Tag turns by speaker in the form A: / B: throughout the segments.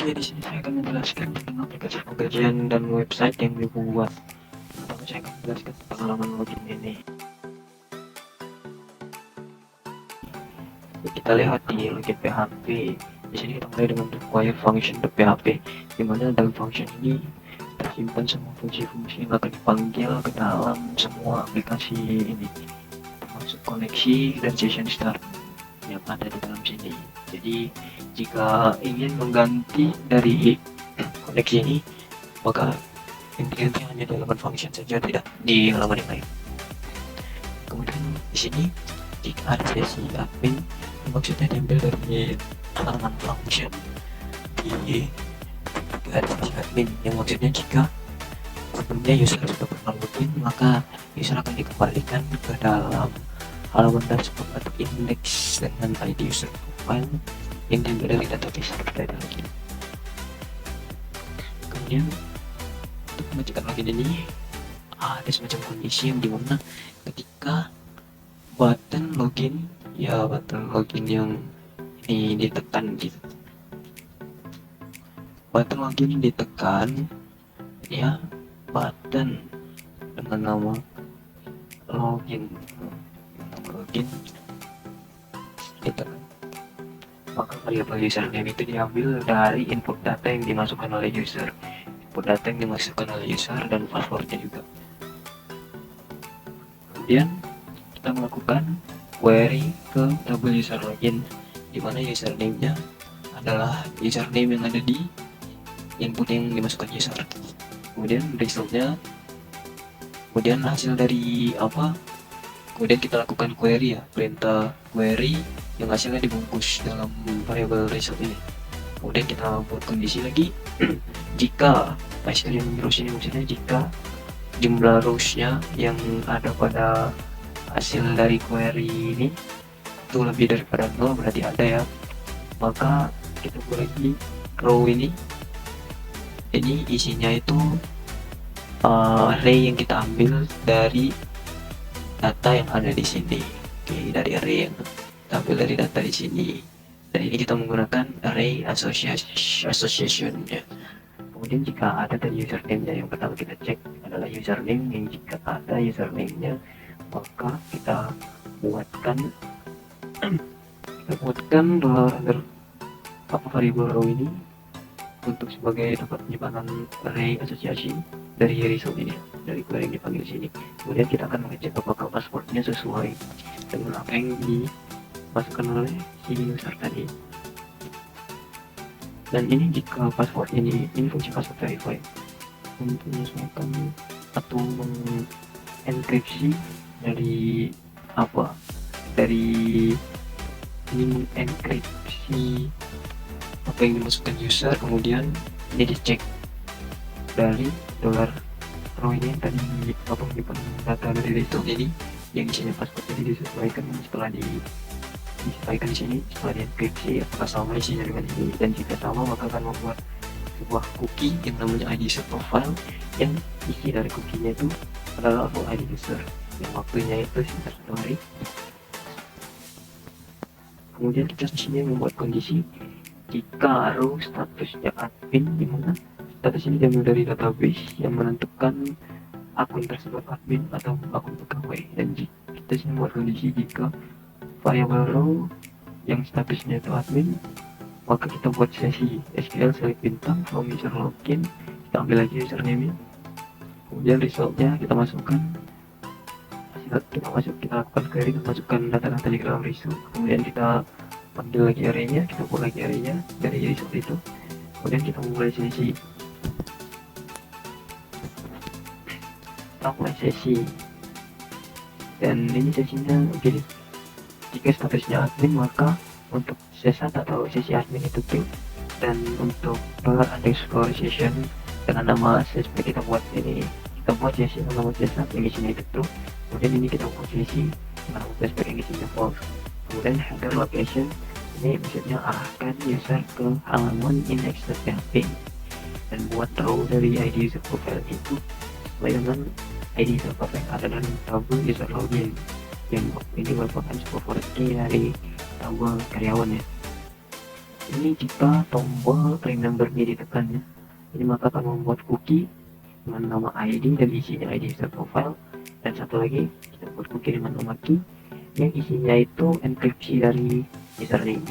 A: Oke, di sini saya akan menjelaskan tentang aplikasi pegajian dan website yang dibuat. Pertama saya akan menjelaskan tentang halaman login ini. Kita lihat di login PHP. Di sini kita mulai dengan require function.php, di mana dalam function ini tersimpan semua fungsi-fungsi yang akan dipanggil ke dalam semua aplikasi ini, termasuk koneksi dan session start yang ada di dalam sini. Jadi jika ingin mengganti dari koneksi ini, maka yang diganti hanya di halaman function saja, tidak di halaman yang lain. Kemudian di sini jika ada sesi admin, maksudnya diambil dari halaman function. Jika ada sesi admin, yang maksudnya jika sebelumnya user sudah pernah login, maka user akan dikembalikan ke dalam halaman dashboard atau indeks dengan ID user profile yang diambil dari database seperti login. Kemudian untuk mengecekkan login ini ada semacam kondisi yang dimana ketika button login yang ini ditekan gitu, button login ditekan ya, button dengan nama login ditekan, maka variabel username itu diambil dari input data yang dimasukkan oleh user, dan passwordnya juga. Kemudian kita melakukan query ke table user login, di mana username-nya adalah username yang ada di input yang dimasukkan user. Kemudian resultnya, kemudian hasil dari apa, kemudian kita lakukan query ya, perintah query yang hasilnya dibungkus dalam variable result ini. Kemudian kita buat kondisi lagi jika hasil yang rows ini, maksudnya jika jumlah rows-nya yang ada pada hasil dari query ini itu lebih daripada 0, berarti ada ya, maka kita buat lagi row ini isinya itu array yang kita ambil dari data yang ada di sini. Oke, dari array yang kita ambil dari data di sini, dan ini kita menggunakan array association ya. Kemudian jika ada dari username-nya, yang pertama kita cek adalah username, yang jika ada username-nya maka kita buatkan variable row ini untuk sebagai tempat penyimpanan array asosiasi dari result ini, dari query yang dipanggil sini. Kemudian kita akan mengecek apakah passwordnya sesuai dengan apa yang dimasukkan oleh si user tadi. Dan ini jika password ini fungsi password verify untuk menyesuaikan atau mengenkripsi dari ini mengenkripsi apa yang dimasukkan user. Kemudian ini dicek dari $row ini yang tadi menyimpan data dari itu, jadi yang isinya password jadi disesuaikan setelah disesuaikan di sini, setelah dienkripsi apakah sama isinya dengan ini, dan jika sama maka akan membuat sebuah cookie yang namanya ID user profile, yang isi dari cookie-nya itu adalah ID user yang waktunya itu sekitar 1 hari. Kemudian kita di sini membuat kondisi jika row statusnya admin, dimana status ini diambil dari database yang menentukan akun tersebut admin atau akun pegawai. Dan kita sini membuat kondisi jika variable row yang statusnya itu admin, maka kita buat sesi SQL select bintang from user login, kita ambil lagi username-nya, kemudian resultnya kita masukkan, kita lakukan query, kita masukkan data-data di dalam result, kemudian kita panggil lagi array-nya, kita buat lagi array-nya dari result itu, kemudian kita mulai sesi, dan ini sesinya begini. Jika statusnya admin, maka untuk session atau sesi admin itu true, dan untuk $_session dengan nama session kita buat sesi nama session yang isinya itu true. Kemudian ini kita buat sesi dengan nama session yang isinya false. Kemudian header location ini maksudnya arahkan user ke halaman index.php, dan buat row dari ID user profile itu sesuai dengan ID user profile yang ada dalam tabel user login, yang ini merupakan sebuah key dari tabel karyawan ya. Ini jika tombol remember me ditekan ya, ini maka akan membuat cookie dengan nama ID dan isinya ID user profile, dan satu lagi kita buat cookie dengan nama key yang isinya itu enkripsi dari username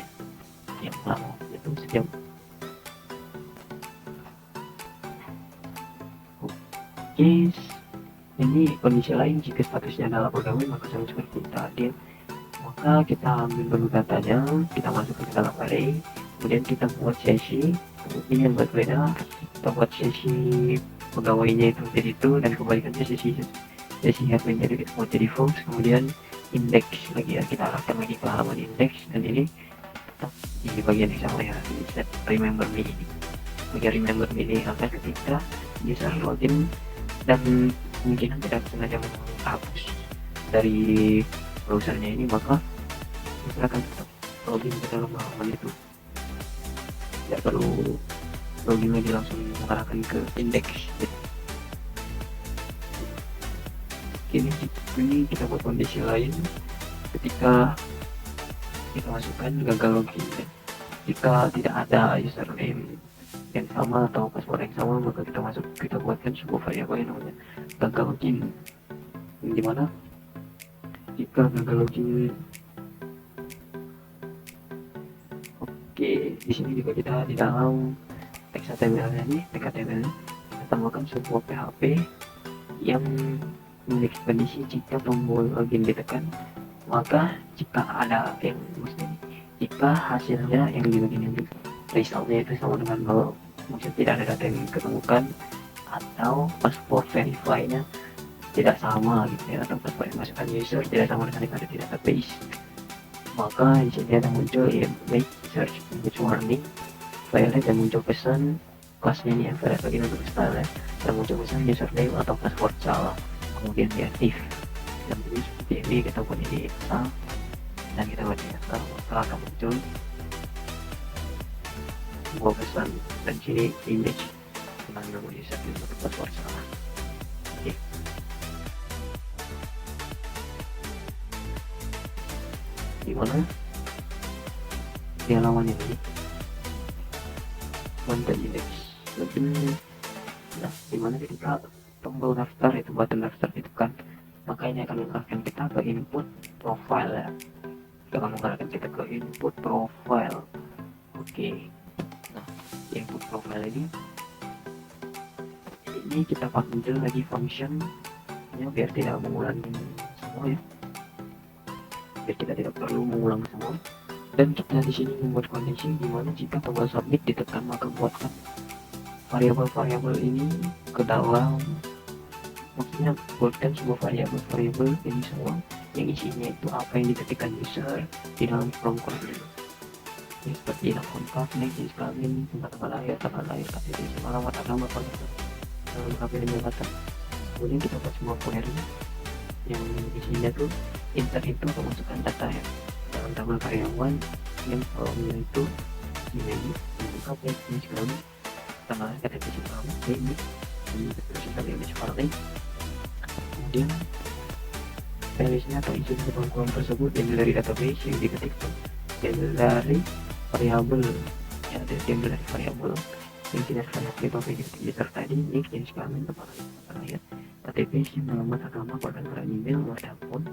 A: yang lama itu sejam. Oke, ini kondisi lain jika statusnya adalah pegawai maka sama seperti tadi, maka kita ambil dulu datanya, kita masukkan ke dalam array, kemudian kita buat sesi. Ini yang berbeda, kita buat sesi pegawainya itu jadi itu, dan kebalikannya sesi admin jadi kita buat jadi false. Kemudian index lagi ya, kita arahkan lagi ke halaman index, dan ini tetap di bagian yang sama ya, di set remember me ini. Bagian remember me ini akan ketika user login dan kemungkinan tidak sengaja menghapus dari browsernya ini, maka user akan tetap login ke dalam halaman itu, tidak perlu login lagi, langsung mengarahkan ke index. Ini kita buat kondisi lain ketika kita masukkan gagal login ya. Jika tidak ada username yang sama atau password yang sama, maka kita buatkan sebuah variabel yang namanya gagal login, dimana jika gagal login, oke, di sini juga kita di dalam teks HTML ini, kita tambahkan sebuah PHP yang memiliki kondisi jika tombol login ditekan, maka jika ada yang jika hasilnya yang di bagian yang resultnya itu sama dengan 0, maksudnya tidak ada data yang diketemukan, atau password verify-nya tidak sama gitu ya, atau password yang masukkan user tidak sama dengan yang ada di database, maka di sini ada muncul ya make search image warning file, dan muncul pesan kelasnya ini yang file lagi untuk style, dan muncul pesan username atau password salah, kemudian diaktif. Dan seperti ini kita buat ini dan kita buat ini maka akan muncul sebuah pesan, dan sini image dengan nama username atau password salah. Oke. Dimana di halaman ini content index login, nah dimana ketika tombol daftar itu, button daftar ditekan, maka ini akan mengarahkan kita ke input profile ya, akan mengarahkan kita ke input profile. Oke, nah input profile ini kita panggil lagi functionnya biar tidak mengulangi semua ya, biar kita tidak perlu mengulang semua. Dan kita di sini membuat kondisi dimana jika tombol submit ditekan, maka buatkan variabel-variabel ini ke dalam, maksudnya buatkan sebuah variabel ini semua yang isinya itu apa yang diketikkan user di dalam from column ini, seperti kontak, name, jenis kelamin, tanggal lahir, KTP, alamat, agama, kontak, dalam jabatan. Kemudian kita buat sebuah query yang isinya tuh insert itu memasukkan data ya dalam tabel karyawan yang kolomnya itu email, KTP, jenis kelamin, tanggal lahir, KTP, ini terus kita image file. Kemudian filenya atau isi kolom tersebut diambil dari database yang diketik, diambil dari variabel ya, diambil dari variabel yang tidak variabel yang user tadi, nick, jenis kelamin, tempat lahir, KTP, SIM, alamat, agama, koordinat email, nomor telepon,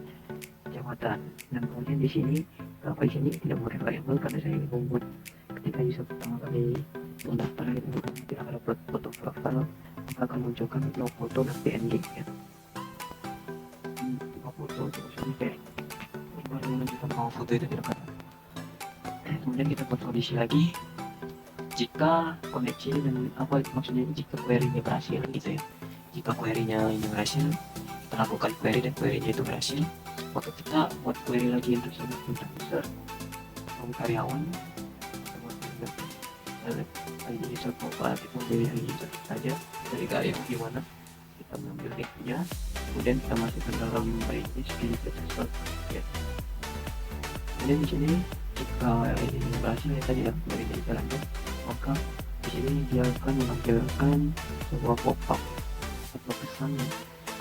A: jabatan. Dan kemudian di sini di sini tidak memakai variabel karena saya ingin membuat ketika user pertama kali mendaftar itu tidak ada foto profile, maka akan munculkan no foto dan PNG ya. Foto kayak baru menunjukkan bahwa foto itu tidak ada. Kemudian kita buat kondisi lagi jika koneksi dan apa maksudnya jika query-nya berhasil gitu ya. Jika query-nya ini berhasil, kita lakukan query dan query-nya itu berhasil, maka kita buat query lagi untuk tentang user from karyawan, ID user profile, kita memilih ID user saja dari karyawan gimana, kita mengambil nick-nya, kemudian kita masukkan dalam range skill processor ya. Kemudian di sini jika ini berhasil ya tadi ya dari jalankan, maka di sini dia akan menampilkan sebuah pop-up atau pesan ya,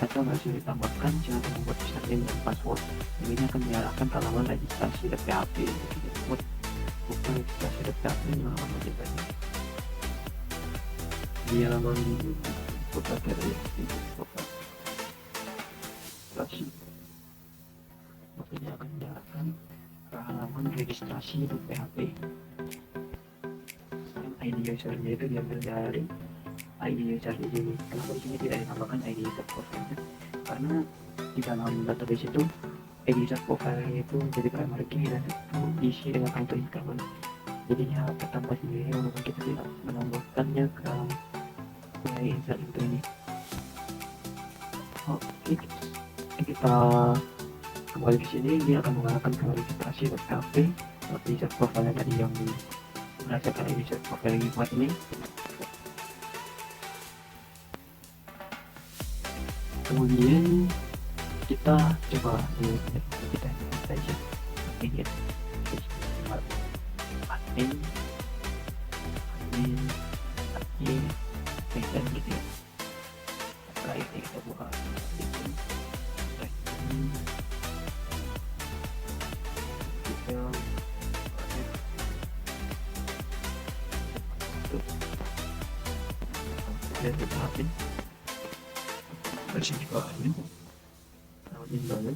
A: atau berhasil ditambahkan silakan membuat username dan password. Ini akan diarahkan ke halaman registrasi PHP tersebut. buka registrasi data ini halaman kita di halaman buka dari buka registrasi, makanya akan diarahkan ke halaman registrasi di PHP. ID usernya itu diambil dari ID user di sini. Kenapa di sini tidak dinamakan ID user profile? Karena di dalam database itu ID user profile itu jadi primary key dan itu diisi dengan auto increment. Jadinya tertambah sendiri walaupun kita tidak menambahkannya ke query insert itu ini. Oke, kita kembali ke sini. Dia akan mengarahkan ke registrasi PHP seperti user profile tadi yang berdasarkan ID user profile yang buat ini. Kemudian kita coba kita saja ini admin dan gitu ya. Setelah ini kita buka dan kita admin versi juga admin banget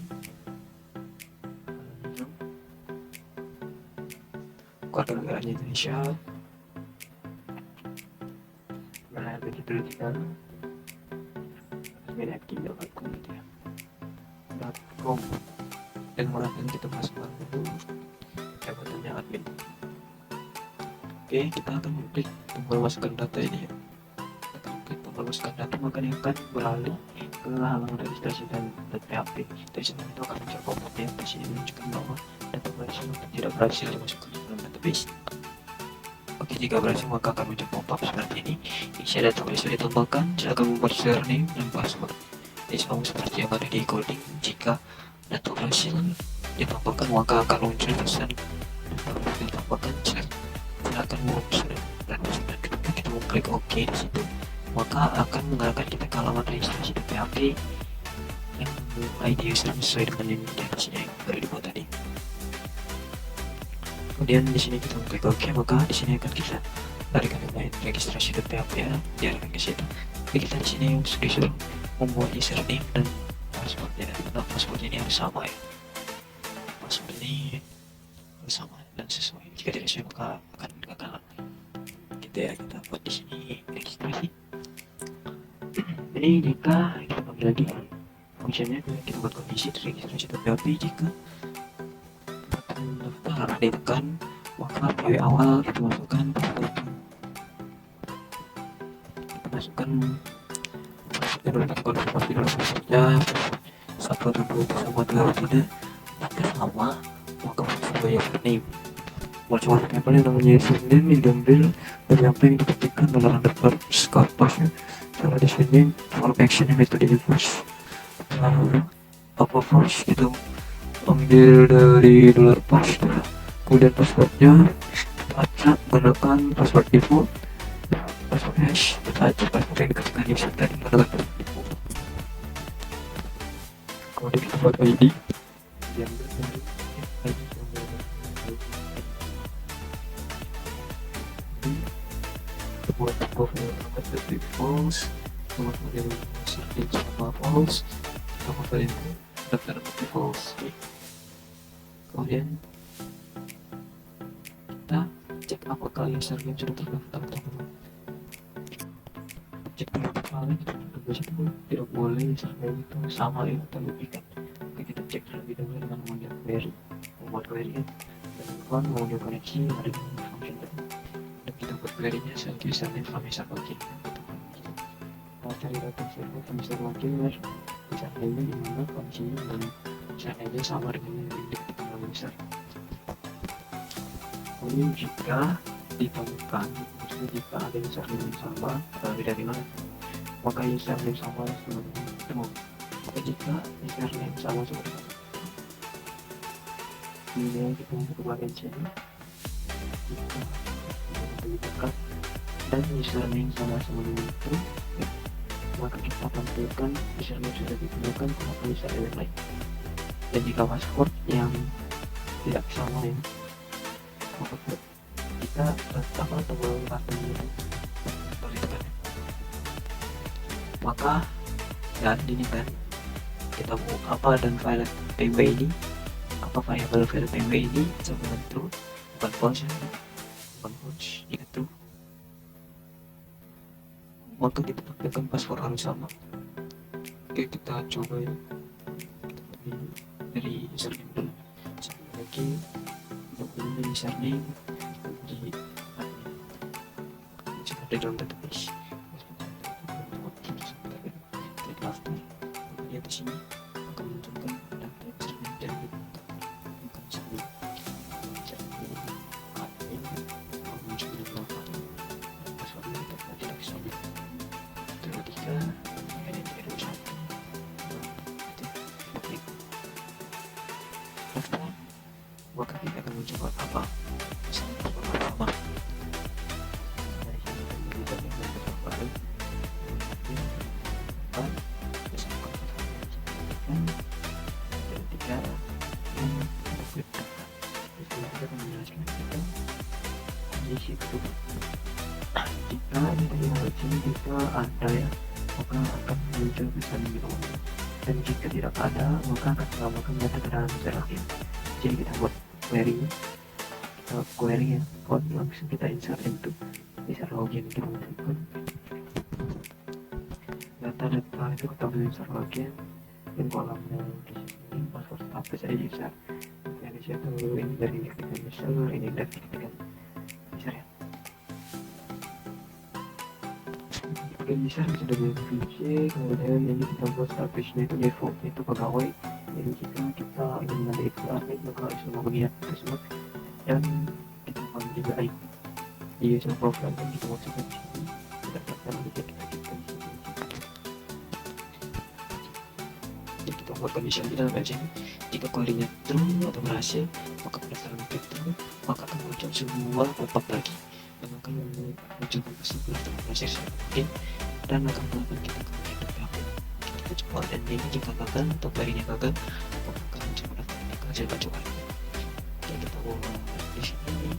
A: keluarga negaranya Indonesia. Nah, begitu kita admin@gmail.com dan menggunakan kita masukkan dulu jabatannya admin. Oke, kita akan klik tombol masukkan data ini ya. Kita klik tombol masukkan data, maka dia akan beralih ke halaman registrasi dan PHP. Dari sini itu akan muncul pop-up ya. Di sini menunjukkan bahwa data berhasil atau tidak berhasil dimasukkan ke dalam database. Oke, jika berhasil maka akan muncul pop-up seperti ini. Isi data berhasil ditambahkan, silakan membuat username dan password. Ini sama seperti yang ada di coding. Jika data berhasil ditambahkan maka akan muncul pesan data berhasil ditambahkan, silakan membuat username dan password. Ketika kita mengklik OK di situ, maka akan mengarahkan kita ke halaman registrasi di PHP yang ID user sesuai dengan yang di atasnya yang baru dibuat tadi. Kemudian di sini kita klik OK, maka di sini akan kita larikan ke registrasi di PHP ya, diarahkan ke situ. Jadi kita di sini disuruh membuat username dan passwordnya. Nah, password ini harus sama ya. Password ini harus sama dan sesuai. Jika tidak sesuai maka akan gagal. Gitu ya, kita buat di sini registrasi. Jadi jika kita panggil lagi fungsinya, kita buat kondisi registrasi PHP. Jika button daftar ditekan, maka PW awal kita masukkan password. Kita masukkan konfirmasi dulu passwordnya 123 sama 2 tidak. Jika sama maka sesuai username. Macam apa yang namanya username yang diambil dari apa yang diketikkan dalam underscore passnya. Kalau di sini for action metode push, apa push itu ambil dari $push, kemudian passwordnya baca gunakan password default, password hash baca password yang diketikkan user tadi menggunakan password default. Kemudian kita buat ID diambil dari ID buat profil seperti false, kemudian search sama false, kemudian daftar seperti false. Kemudian kita cek apakah username sudah terdaftar atau belum. Cek dulu kali itu tidak boleh username itu sama ya atau lebih kan. Oke, kita cek terlebih dahulu dengan membuat query, dan mengunduh koneksi ada di function tadi. Kita buat query-nya sebagai username from user login. Kita cari data server from user login, username-nya dimana, fungsinya dan username-nya sama dengan yang diketikkan oleh user. Kemudian jika ditemukan, maksudnya jika ada username yang sama atau lebih dari mana, maka username sama semuanya itu. Maka jika username sama seperti itu, kemudian kita masuk ke bagian sini. Jika ditekan dan username sama semuanya itu, maka kita tampilkan username sudah digunakan kenapa username yang lain. Dan jika password yang tidak sama ya, kita tombol kartunya itu kan, maka dan ini kan kita mau apa dan file pb ini apa variable file pb ini sama dengan true, bukan false jika true maka kita pakai password harus sama. Oke, kita coba ya dari username dulu. Lagi ini username di ada dalam database. Klik daftar, kemudian di sini akan menunjukkan daftar username dan bukan username. Admin muncul di bawah passwordnya kita tidak sama. Ketika ada di error 1 daftar, maka kita akan muncul apa sama dari sini kita bisa membuat baru dan ketika kita menjelaskan kita di situ jika ini dari hal ini jika ada ya maka akan muncul pesan biru, dan jika tidak ada maka akan menambahkan data ke dalam user login. Jadi kita buat query ya, langsung kita insert into user login, kita masukkan data itu ke tabel user login dan kolomnya di sini password status user, dan di situ ini dari ketikkan user, ini dari ketikkan user ya. Bisa sudah divisi, kemudian ini kita buat statusnya itu default itu pegawai. Jadi jika kita ingin mengambil itu admin maka harus bagian tersebut, dan kita akan juga ID di user profile yang kita masukkan di sini. Kita akan kita di sini. Jadi kita buat condition di dalam sini. Jika query-nya true atau berhasil, maka berdasarkan true maka akan muncul sebuah pop-up lagi yang akan muncul sebuah proses mungkin dan akan melakukan kita kemudian PHP. Kita coba, dan ini jika gagal atau query-nya gagal maka akan muncul daftar hasil coba. Oke, kita mau di sini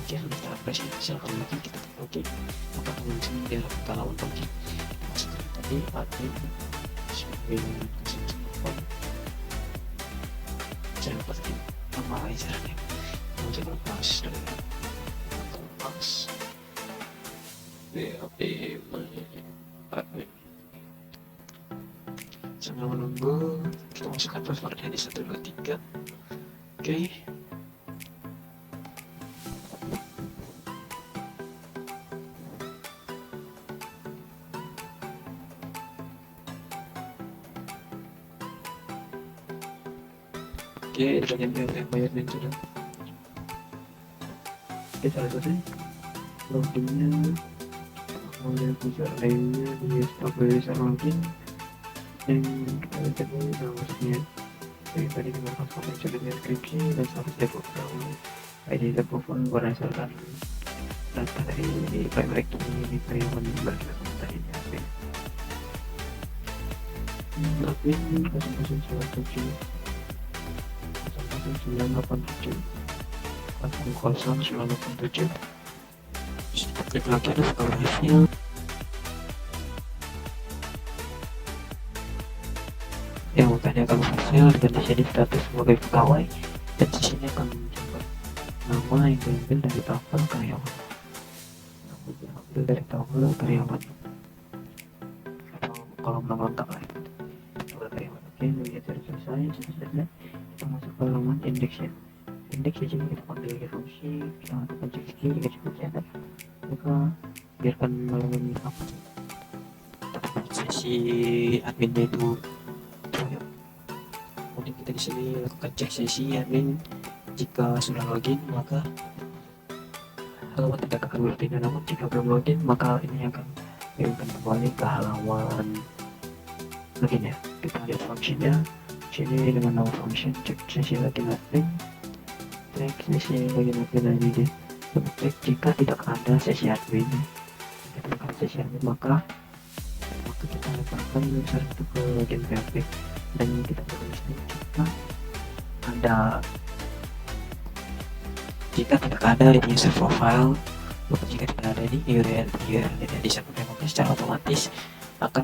A: kita daftar aplikasi silakan lagi kita klik oke, maka akan muncul di halaman login. Kita masukkan tadi admin sebagai kesimpulan saya pasti nama username jangan lepas dari lepas BAP admin. Sambil menunggu kita masukkan passwordnya di 123. Oke, sudah nyampe bayar dan sudah. Oke, sudah selesai loginnya, kemudian username-nya di user login, dan kita lihat tadi maksudnya dari tadi kita masuk ke deskripsi dan status default pegawai, ID default berdasarkan data dari primary key karyawan berdasarkan tadi di admin 00987 987 00987. Klik lagi ada pegawainya. Yang tadi akan hasil, dan di sini status sebagai pegawai, dan di sini akan menunjukkan nama yang diambil dari tabel karyawan. Diambil dari tabel karyawan atau kolom nama lengkap lah. Tabel karyawan. Oke, ini sudah selesai. Kita masuk ke halaman indeksnya. Indeks di sini kita panggil fungsi, kita masukkan ceki jika cukup ya, maka biarkan halaman apa sesi adminnya itu. Kemudian kita di sini lakukan cek sesi admin. Jika sudah login maka halaman tidak akan berpindah, namun jika belum login maka ini akan mengirimkan kembali ke halaman login ya. Kita lihat fungsinya sini dengan nama function cek sesi login admin, cek sesi login admin ID. Cek jika tidak ada sesi admin, maka kita letakkan user itu ke login PHP, dan kita tulis jika ada jika tidak ada di user profile, jika tidak ada di URL tidak disebutkan, maka secara otomatis akan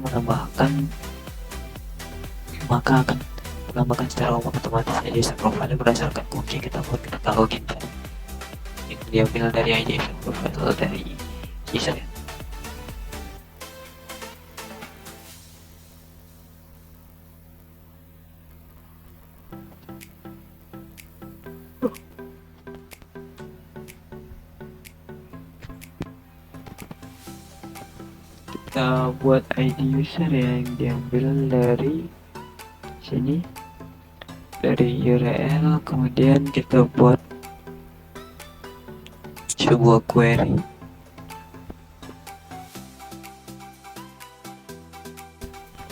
A: menambahkan secara otomatis ID user profile berdasarkan kunci kita buat kita login. Itu diambil dari ID user profile dari user ya. Kita buat ID user yang diambil dari sini, dari URL, kemudian kita buat sebuah query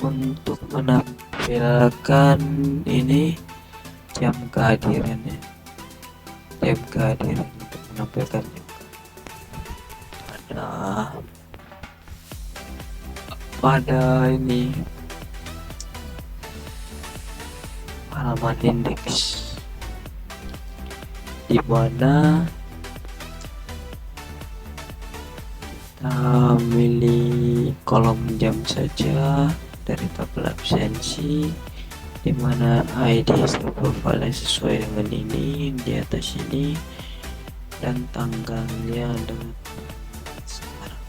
A: untuk menampilkan ini jam kehadirannya, untuk menampilkan pada ini halaman indeks, di mana kita milih kolom jam saja dari tabel absensi, di mana ID profile sesuai dengan ini di atas ini, dan tanggalnya adalah sekarang.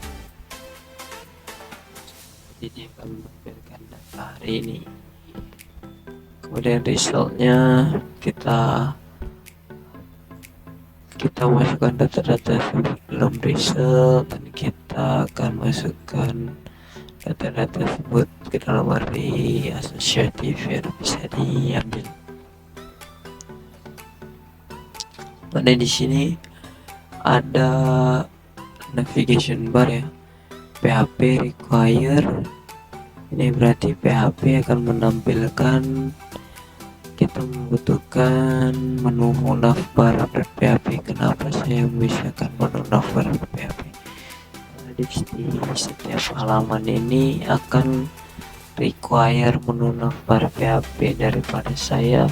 A: Jadi akan menampilkan data hari ini. Kemudian resultnya kita masukkan data-data sebelum result, dan kita akan masukkan data-data tersebut ke dalam array asosiatif yang bisa diambil. Pada di sini ada navigation bar ya, PHP require. Ini berarti PHP akan menampilkan kita membutuhkan menu navbar PHP. Kenapa saya misalkan menu navbar PHP? Di setiap halaman ini akan require menu navbar PHP, daripada saya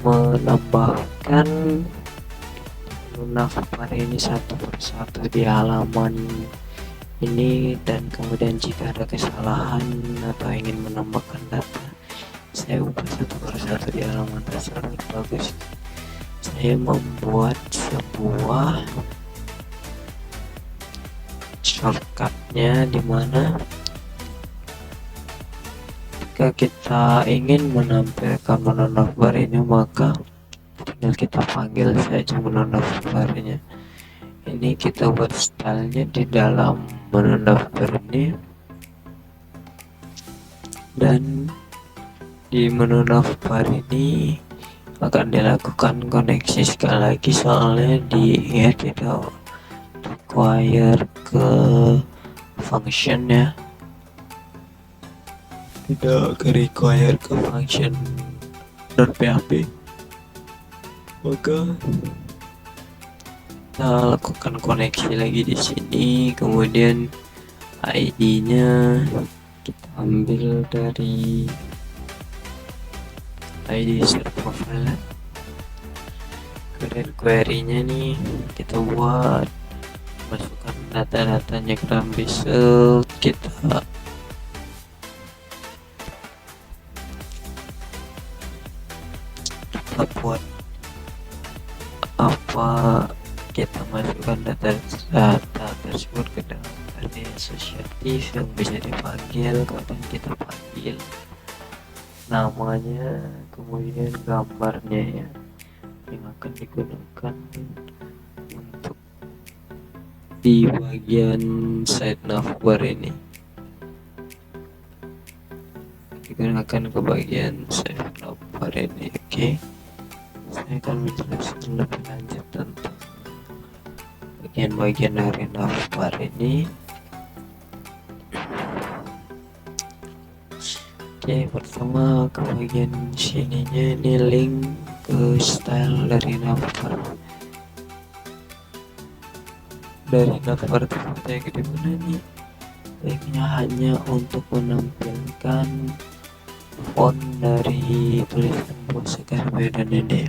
A: menambahkan menu navbar ini satu persatu di halaman ini, dan kemudian jika ada kesalahan atau ingin menambahkan data, saya ubah satu persatu di halaman tersebut. Bagus, saya membuat sebuah shortcutnya, dimana jika kita ingin menampilkan menu navbar ini, maka tinggal kita panggil saja menu navbarnya. Ini kita buat stylenya di dalam menu navbar ini, dan di menu navbar ini akan dilakukan koneksi sekali lagi, soalnya dia tidak require ke function ya, tidak require ke function .php, maka kita lakukan koneksi lagi di sini. Kemudian ID-nya kita ambil dari ID user profile. Kemudian query-nya nih kita buat, masukkan data-datanya ke dalam result. Kita buat apa, kita masukkan data tersebut ke dalam array asosiatif yang bisa dipanggil. Kemudian kita panggil namanya, kemudian gambarnya ya, yang akan digunakan untuk di bagian side navbar ini, digunakan ke bagian side navbar ini. Oke, saya akan menjelaskan lebih lanjut tentang bagian-bagian dari navbar ini. Oke, pertama ke bagian sininya, ini link ke style dari navbar. Dari navbar ternyata yang dimana nih, linknya hanya untuk menampilkan font dari tulisan bahasa Karya dan ini.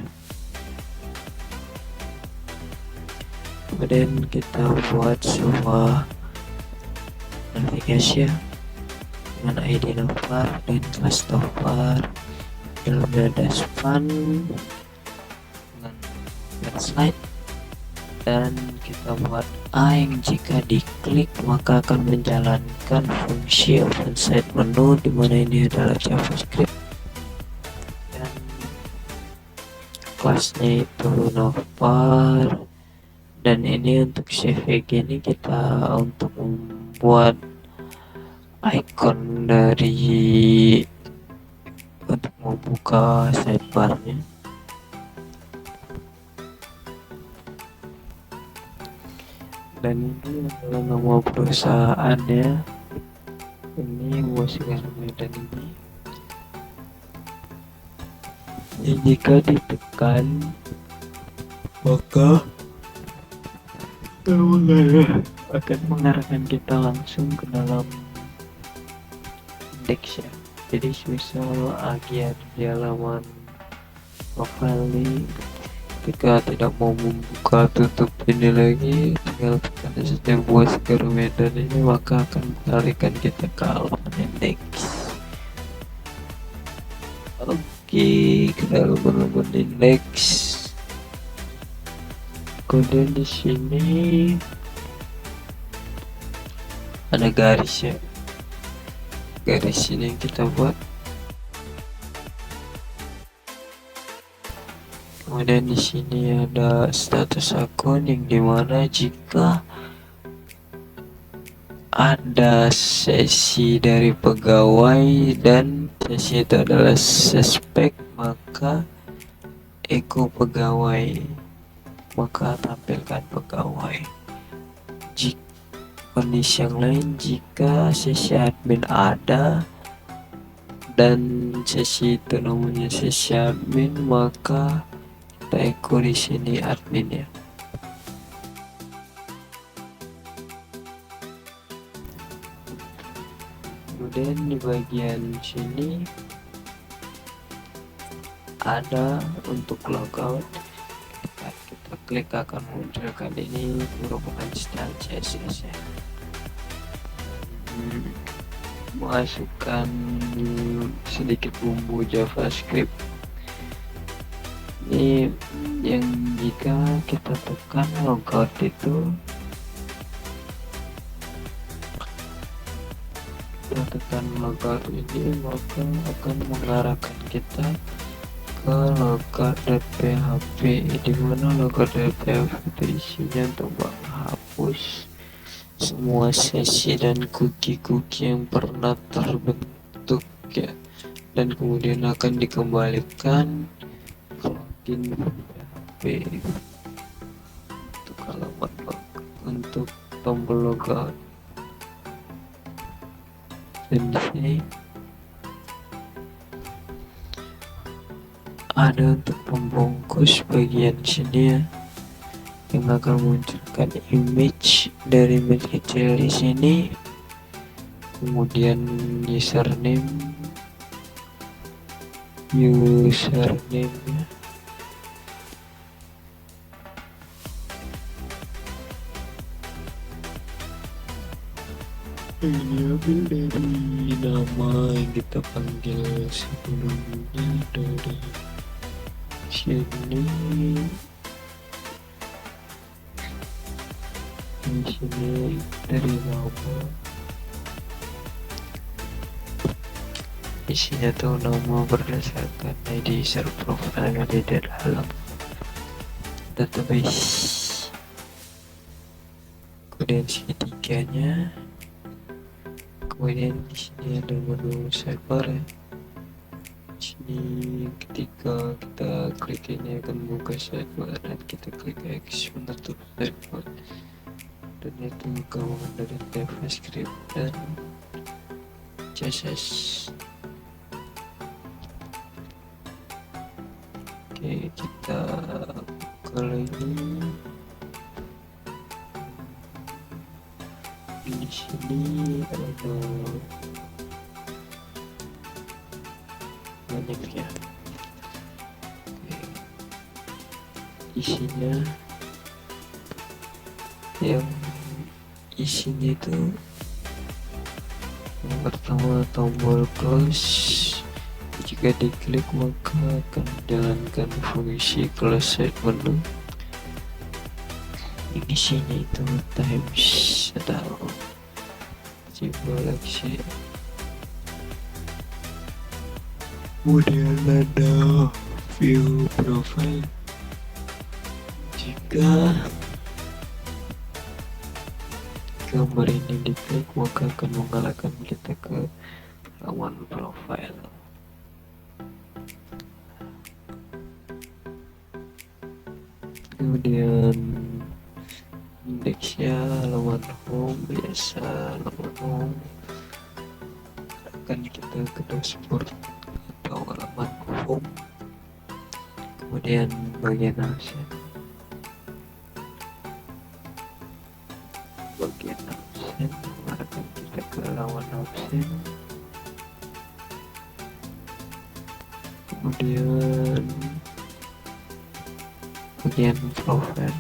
A: Kemudian kita buat sebuah navigasi dengan ID navbar dan kelas navbar. Dalamnya ada span dengan slide, dan kita buat A yang jika diklik maka akan menjalankan fungsi open side menu, dimana ini adalah JavaScript, dan kelasnya itu navbar. Dan ini untuk CVG ini kita untuk membuat icon dari untuk membuka sidebarnya. Dan ini adalah nama perusahaannya, ini Musikan Medan ini. Jika ditekan maka akan mengarahkan kita langsung ke dalam indeks ya. Jadi misal agar di halaman profile ini, ketika tidak mau membuka tutup ini lagi, tinggal tekan saja Musikan Medan ini, maka akan mengalihkan kita ke halaman indeks. Oke, ke dalam halaman indeks. Kemudian di sini ada garis ya. Garis ini yang kita buat. Kemudian di sini ada status akun, yang dimana jika ada sesi dari pegawai dan sesi itu adalah suspek, maka echo pegawai, maka tampilkan pegawai. Jika kondisi yang lain, jika sesi admin ada dan sesi itu namanya sesi admin, maka kita echo di sini admin ya. Kemudian di bagian sini ada untuk logout. Kita klik akan munculkan ini merupakan style CSS ya. Masukkan sedikit bumbu JavaScript. Ini yang jika kita tekan logout itu, kita tekan logout ini, maka akan mengarahkan kita ke logout.php, di mana logout.php itu isinya untuk menghapus semua sesi dan cookie-cookie yang pernah terbentuk ya, dan kemudian akan dikembalikan login PHP untuk halaman untuk tombol logout. Dan di sini ada untuk pembungkus bagian sini ya, yang akan munculkan image dari image kecil di sini, kemudian username ini ambil dari nama yang kita panggil sebelumnya, dari sini, di sini dari nama, isinya tuh nama berdasarkan ID user profile yang ada di dalam database. Kemudian segitiganya, kemudian di sini ada menu sidebar ya. Sini ketika kita klik ini akan buka sidebar, dan kita klik X menutup sidebar, dan itu gabungan dari JavaScript dan CSS. Oke, kita buka lagi. Di sini ada banyak ya. Oke. Isinya yang isinya itu yang pertama tombol close. Jika diklik maka akan menjalankan fungsi close side menu. Isinya itu times atau simulasi. Kemudian ada view profile. Jika gambar ini diklik maka akan mengalahkan kita ke halaman profile. Kemudian indeksnya halaman home biasa, halaman home akan kita ke dashboard atau halaman home. Kemudian bagian absen, mengarahkan kita ke halaman absen. Kemudian bagian profile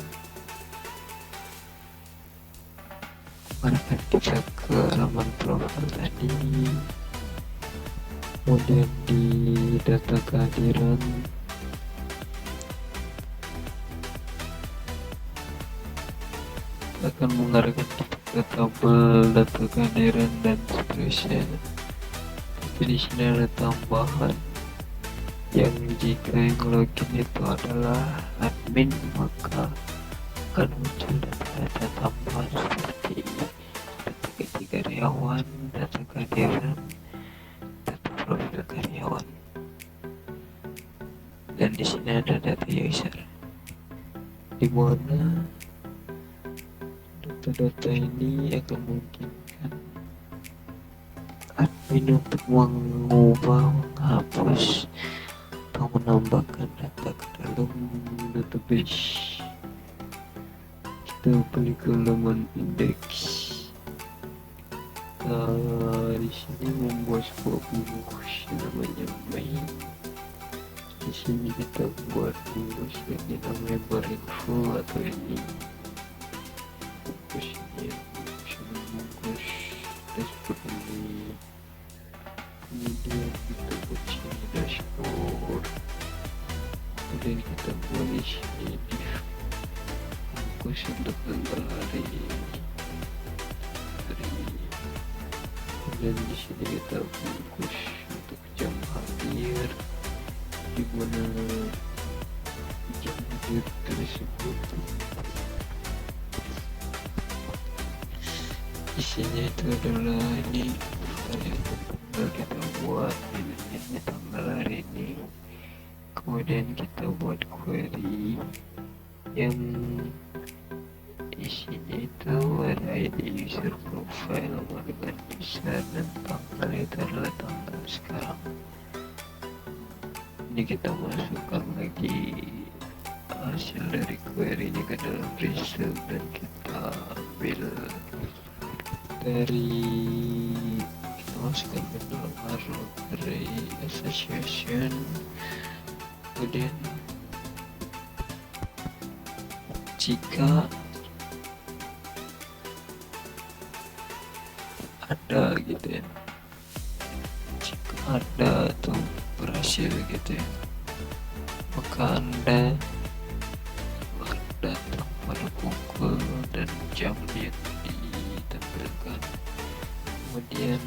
A: mengarahkan kita ke halaman profile tadi. Kemudian di data kehadiran akan mengarahkan kita ke tabel data kehadiran dan seterusnya. Tapi di sini ada tambahan yang jika yang login itu adalah admin maka akan muncul data-data tambahan seperti data gaji karyawan, data kehadiran, data profil karyawan, dan di sini ada data user di mana data-data ini akan memungkinkan admin untuk mengubah, menghapus, atau menambahkan data ke dalam database. Kita balik ke halaman indeks. Di sini membuat sebuah bungkus namanya main. Di sini kita buat bungkus yang namanya barinfo atau ini. Bungkus ini bungkus dashboard ini. Kemudian kita buat sini dashboard. Kemudian kita buat di sini bungkus untuk tanggal hari. Dan di sini kita bungkus untuk jam hadir, di mana jam hadir tersebut isinya itu adalah ini tanggal kita buat ini tanggal hari ini. Kemudian kita buat query yang isinya itu ada ID user profile, dengan user, dan tanggal itu adalah tanggal sekarang. Ini kita masukkan lagi hasil dari query ini ke dalam result dan kita ambil dari kita masukkan ke dalam array association. Kemudian jika ada gitu ya, jika ada atau berhasil gitu ya, maka Anda datang pada pukul dan jam yang ditampilkan. Kemudian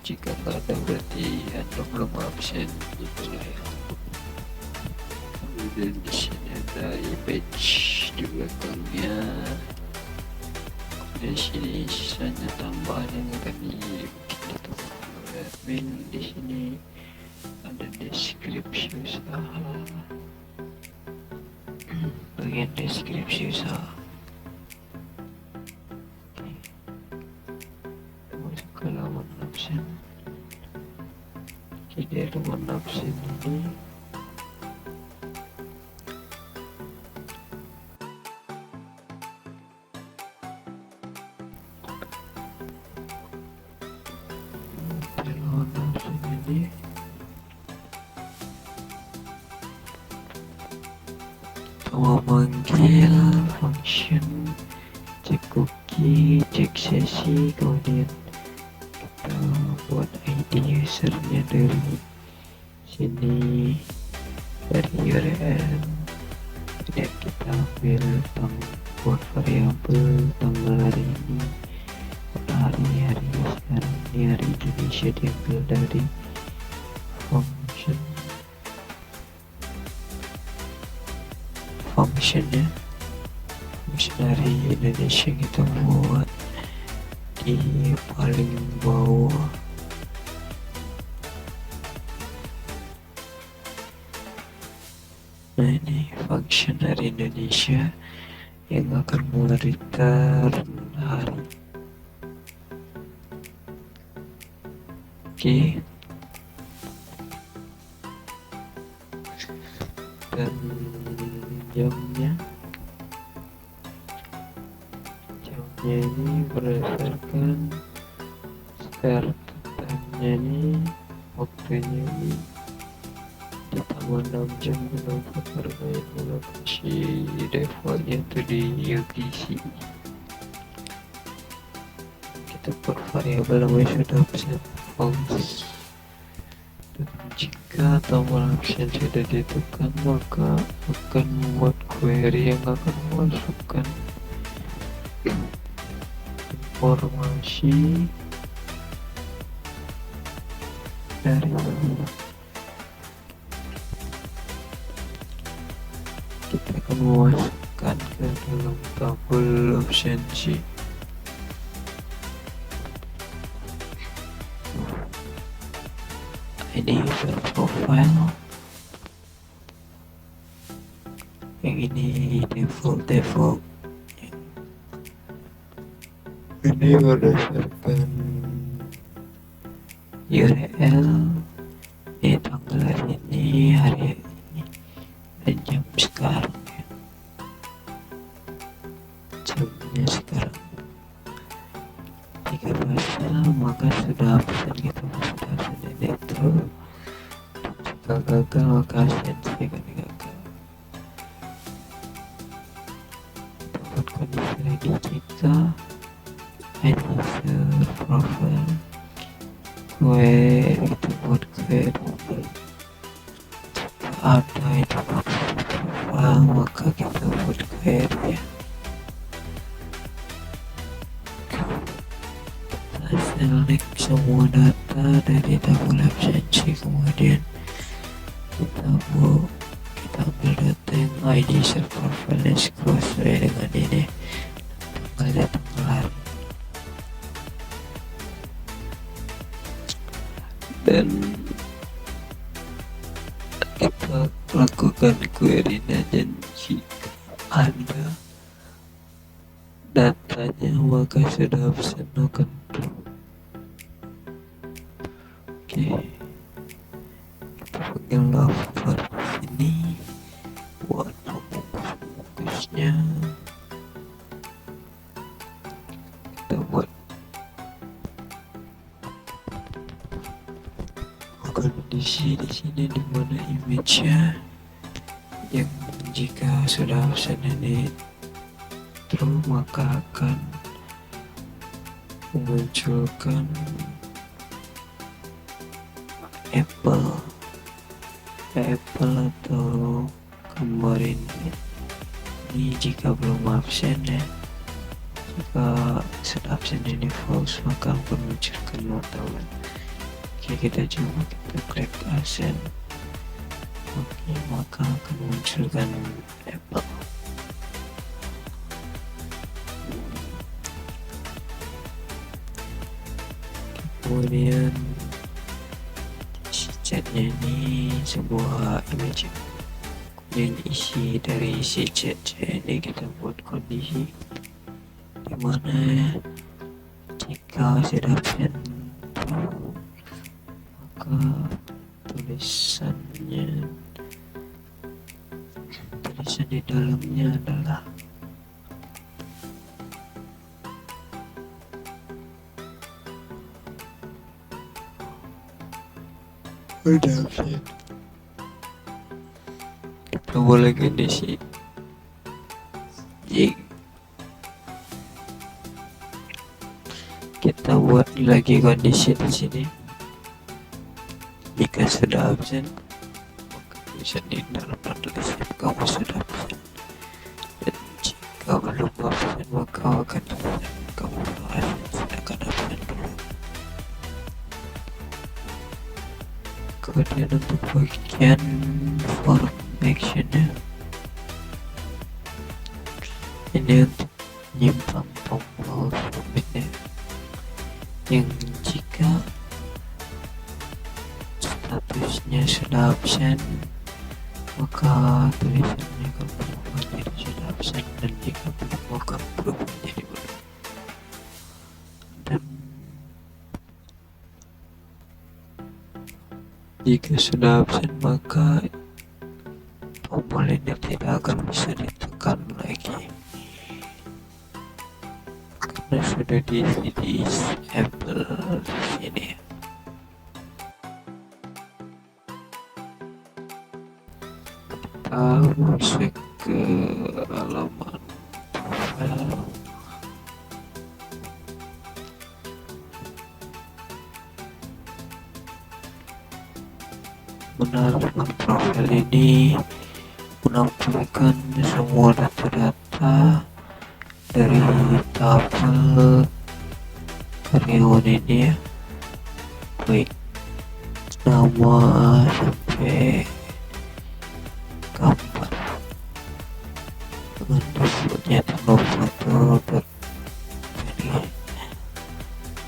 A: jika nggak ada berarti Anda belum absen itulah ya. Kemudian di sini ada image di belakangnya. Di sini sisanya tambahan yang akan dibikin oleh admin. Di sini ada deskripsi usaha, bagian deskripsi usaha. Masuk ke halaman absen. Jadi halaman absen ini memanggil function cookie, cek sesi, kemudian kita buat ID usernya dari sini, dari URL, kemudian kita ambil buat variabel tanggal hari ini, hari sekarang ini hari Indonesia, diambil dari functionnya dari Indonesia, kita buat di paling bawah. Nah, ini function dari Indonesia yang akan mereturn hari. Oke. Dan jamnya ini berdasarkan start time-nya ini, waktunya ini ditambah 6 jam. Kenapa? Karena ini lokasi defaultnya itu di UTC. Kita buat variabel namanya sudah absen false, dan jika tombol absen sudah ditekan maka akan membuat query yang akan memasukkan informasi dari kita akan memasukkan ke dalam tabel absensi. ID user profile, yang ini default. Ini berdasarkan URL, ini tanggal hari ini, dan jam sekarang ya. Jamnya sekarang 13, maka sudah absen, kita sudah absen ini itu. Jika gagal maka absensi akan gagal. Kita buat kondisi lagi, jika ID user profile query, kita buat query ada ID profile, maka kita buat query ya. Kita select semua data dari tabel absensi, kemudian kita ambil data yang ID user profile sesuai dengan ini, tanggal hari. Dan kita lakukan query-nya, dan jika ada datanya maka sudah absen akan true. Oke, kita panggil lover ini buat fokusnya. Kita buat kondisi di sini dimana image-nya yang jika sudah absen ini true maka akan memunculkan apple atau gambar ini jika belum absen ya. Jika sudah absen ini false maka akan memunculkan wartawan. Oke, kita coba, kita klik absen. Oke, maka akan munculkan apple. Kemudian isi chatnya ini sebuah image, kemudian isi dari isi chatnya ini kita buat kondisi dimana jika sudah absen maka tulisan di dalamnya adalah udah absen. Kita boleh kondisi buat lagi kondisi di sini. Jika sudah absen, maka tulisan di dalam tulisan kamu sudah absen. Dan jika belum absen, maka akan kamu silakan absen dulu. Kemudian untuk bagian form actionnya, ini untuk menyimpan tombol submitnya, yang jika statusnya sudah absen maka tulisannya akan berubah menjadi sudah absen, dan jika belum akan berubah menjadi belum. Dan jika sudah absen maka tombol ini tidak akan bisa ditekan lagi karena sudah disable di sini. Kita masuk ke halaman profil. Halaman profil ini menampilkan semua data-data dari tabel karyawan ini ya, baik nama sampai gambar dengan defaultnya tanggal foto.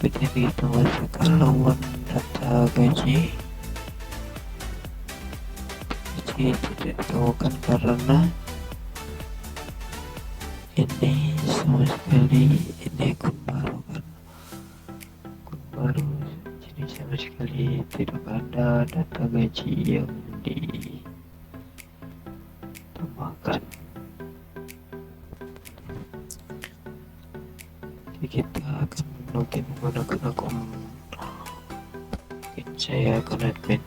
A: Jadi kita masuk ke halaman data gaji. Tidak ditemukan karena ini sama sekali ini akun baru kan, akun baru, jadi sama sekali tidak ada data gaji yang ditambahkan. Jadi kita akan login menggunakan akun saya, akun admin.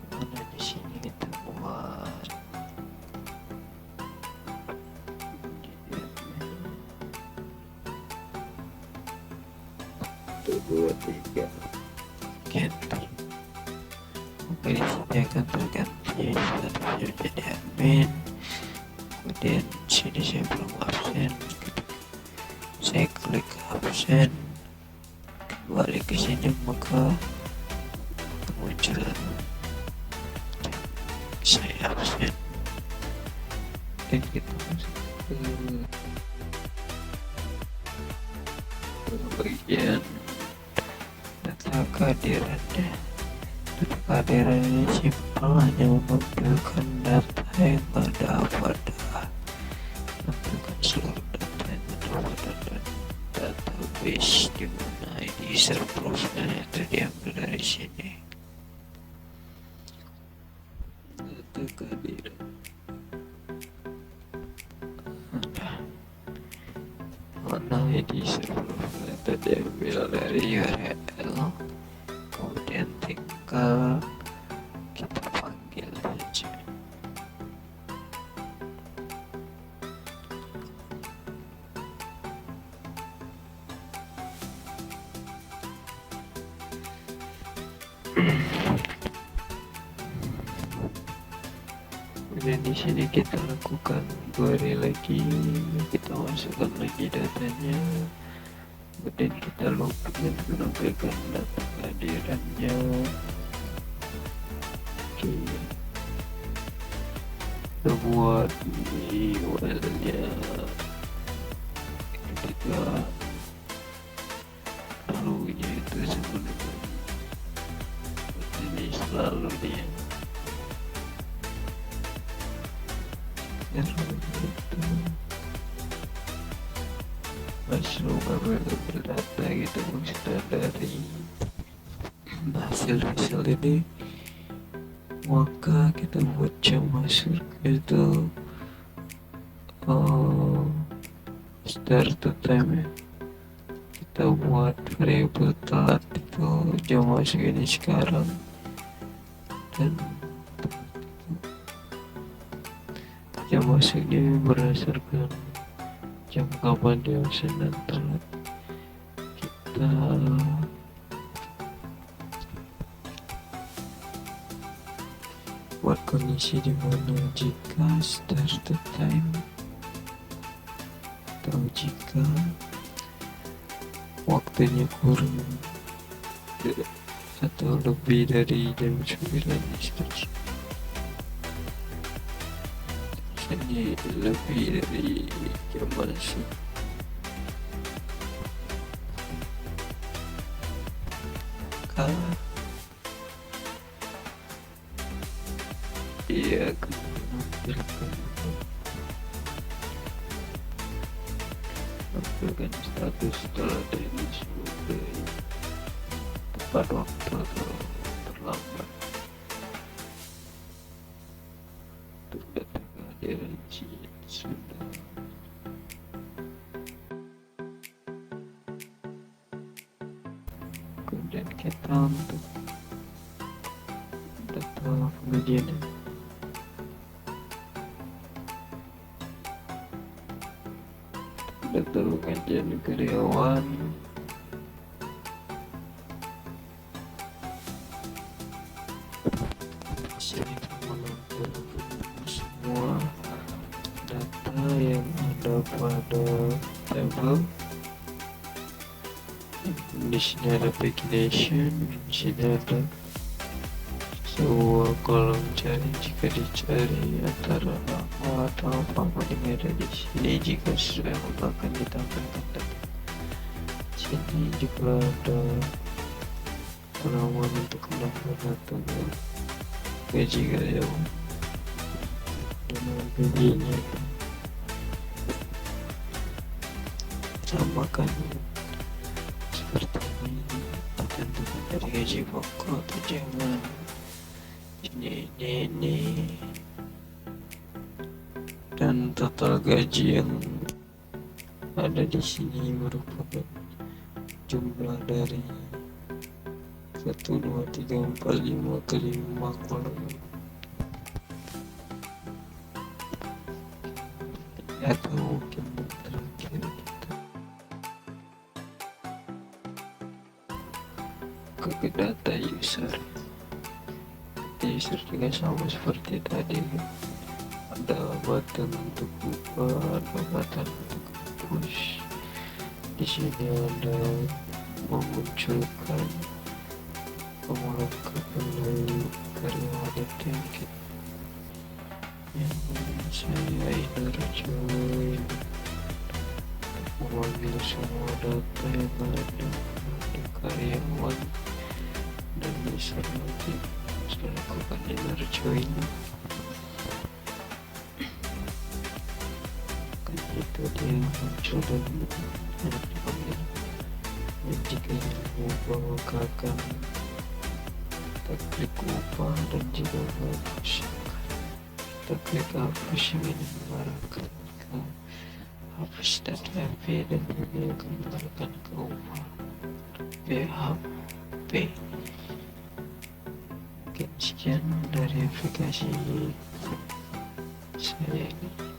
A: Mana di sini kita buat dua tiga enter. Oke, di sini akan terganti statusnya jadi admin. Kemudian sini saya belum absen, saya klik absen, kembali ke sini maka muncul saya absen, dan kita masuk ke bagian data kehadirannya. Data kehadirannya simpel, hanya menampilkan data yang ada pada, menampilkan seluruh data yang ada pada database, di mana ID user profile itu diambil dari sini. Data kehadiran mana ID user profile itu diambil dari URL, kemudian tinggal kita panggil saja. Dan di sini kita lakukan query lagi, kita masukkan lagi datanya, kemudian kita login, menampilkan data kehadirannya. Oke, kita buat URL-nya, kita lalunya itu sebelum ini selalu dia itu masuk available data gitu, maksudnya dari hasil ini, maka kita buat jam masuk itu start to time ya. Kita buat variable telat itu jam masuk ini sekarang, dan jam masuknya berdasarkan jam kapan dia absen dan telat. Kita kita buat kondisi dimana jika start time atau jika waktunya kurang atau lebih dari jam 9 istirahat. Ini lebih dari jam masuk iya menampilkan status telah dari sebagai tepat waktu atau terlambat untuk datang ke hadiran sudah. Kemudian kita untuk data pengajian data pengajian karyawan sini menampilkan semua data yang ada pada tabel. Di sini ada pagination, di sini ada sebuah kolom cari jika dicari antara nama atau apa yang ada di sini. Jika sesuai akan ditampilkan data. Sini juga ada penawaran untuk penambahan atau gaji karyawan dengan gajinya samakan seperti ini, ditentukan dari gaji pokok atau jangan. Ini dan total gaji yang ada di sini merupakan jumlah dari 1, 2, 3, 4, 5 ke 5 kolom atau mungkin terakhir kita ke data user juga sama seperti tadi, ada button untuk buka, ada button untuk push. Di sini ada memunculkan pemulangkan dari karyawan yang yang saya join memanggil semua data yang ada pada karyawan dan bisa nanti saya lakukan inner join. Kan itu dia muncul dan dipanggil. Dan jika ingin membawa ke akun, kita klik upah, dan jika hapus kita klik hapus yang ini mengarahkan ke hapus .php dan ini akan mengarahkan ke upah PHP. Mungkin sekian dari aplikasi saya ini.